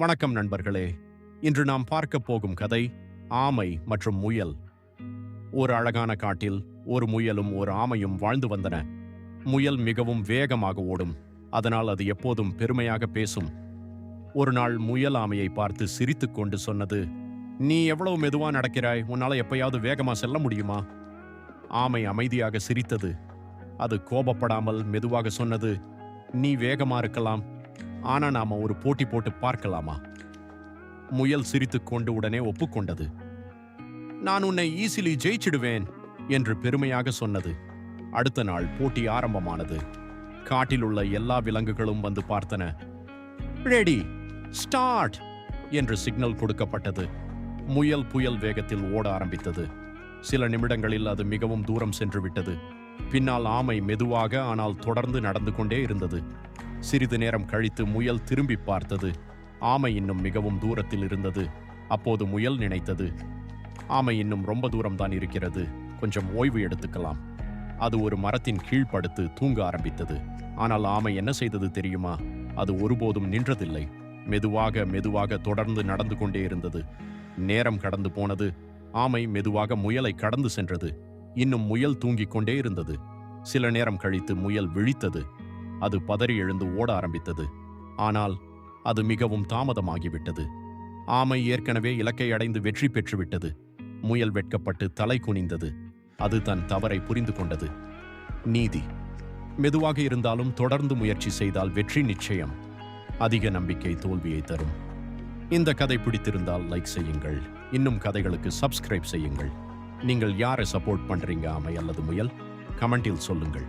வணக்கம் நண்பர்களே. இன்று நாம் பார்க்க போகும் கதை ஆமை மற்றும் முயல். ஒரு அழகான காட்டில் ஒரு முயலும் ஒரு ஆமையும் வாழ்ந்து வந்தன. முயல் மிகவும் வேகமாக ஓடும், அதனால் அது எப்போதும் பெருமையாக பேசும். ஒரு நாள் முயல் ஆமையை பார்த்து சிரித்துக்கொண்டு சொன்னது, "நீ எவ்வளவு மெதுவா நடக்கிறாய், உன்னால எப்பயாவது வேகமா செல்ல முடியுமா?" ஆமை அமைதியாக சிரித்தது. அது கோபப்படாமல் மெதுவாக சொன்னது, "நீ வேகமா இருக்கலாம், ஆனா நாம ஒரு போட்டி போட்டு பார்க்கலாமா?" முயல் சிரித்துக்கொண்டு உடனே ஒப்புக்கொண்டது. "நான் உன்னை ஈஸிலி ஜெயிச்சிடுவேன்" என்று பெருமையாக சொன்னது. அடுத்த நாள் போட்டி ஆரம்பமானது. காட்டில் உள்ள எல்லா விலங்குகளும் வந்து பார்த்தன. "ரெடி, ஸ்டார்ட்" என்று சிக்னல் கொடுக்கப்பட்டது. முயல் புயல் வேகத்தில் ஓட ஆரம்பித்தது. சில நிமிடங்களில் அது மிகவும் தூரம் சென்று விட்டது. பின்னால் ஆமை மெதுவாக ஆனால் தொடர்ந்து நடந்து கொண்டே இருந்தது. சிறிது நேரம் கழித்து முயல் திரும்பி பார்த்தது. ஆமை இன்னும் மிகவும் தூரத்தில் இருந்தது. அப்போது முயல் நினைத்தது, ஆமை இன்னும் ரொம்ப தூரம்தான் இருக்கிறது, கொஞ்சம் ஓய்வு எடுத்துக்கலாம். அது ஒரு மரத்தின் கீழ் படுத்து தூங்க ஆரம்பித்தது. ஆனால் ஆமை என்ன செய்தது தெரியுமா? அது ஒருபோதும் நின்றதில்லை. மெதுவாக மெதுவாக தொடர்ந்து நடந்து கொண்டே இருந்தது. நேரம் கடந்து போனது. ஆமை மெதுவாக முயலை கடந்து சென்றது. இன்னும் முயல் தூங்கிக் கொண்டே இருந்தது. சில நேரம் கழித்து முயல் விழித்தது. அது பதறி எழுந்து ஓட ஆரம்பித்தது. ஆனால் அது மிகவும் தாமதமாகிவிட்டது. ஆமை ஏற்கனவே இலக்கை அடைந்து வெற்றி பெற்றுவிட்டது. முயல் வெட்கப்பட்டு தலை குனிந்தது. அது தன் தவறை புரிந்து கொண்டது. நீதி: மெதுவாக இருந்தாலும் தொடர்ந்து முயற்சி செய்தால் வெற்றி நிச்சயம். அதிக நம்பிக்கை தோல்வியை தரும். இந்த கதை பிடித்திருந்தால் லைக் செய்யுங்கள். இன்னும் கதைகளுக்கு சப்ஸ்கிரைப் செய்யுங்கள். நீங்கள் யாரை சப்போர்ட் பண்றீங்க, ஆமை அல்லது முயல்? கமெண்டில் சொல்லுங்கள்.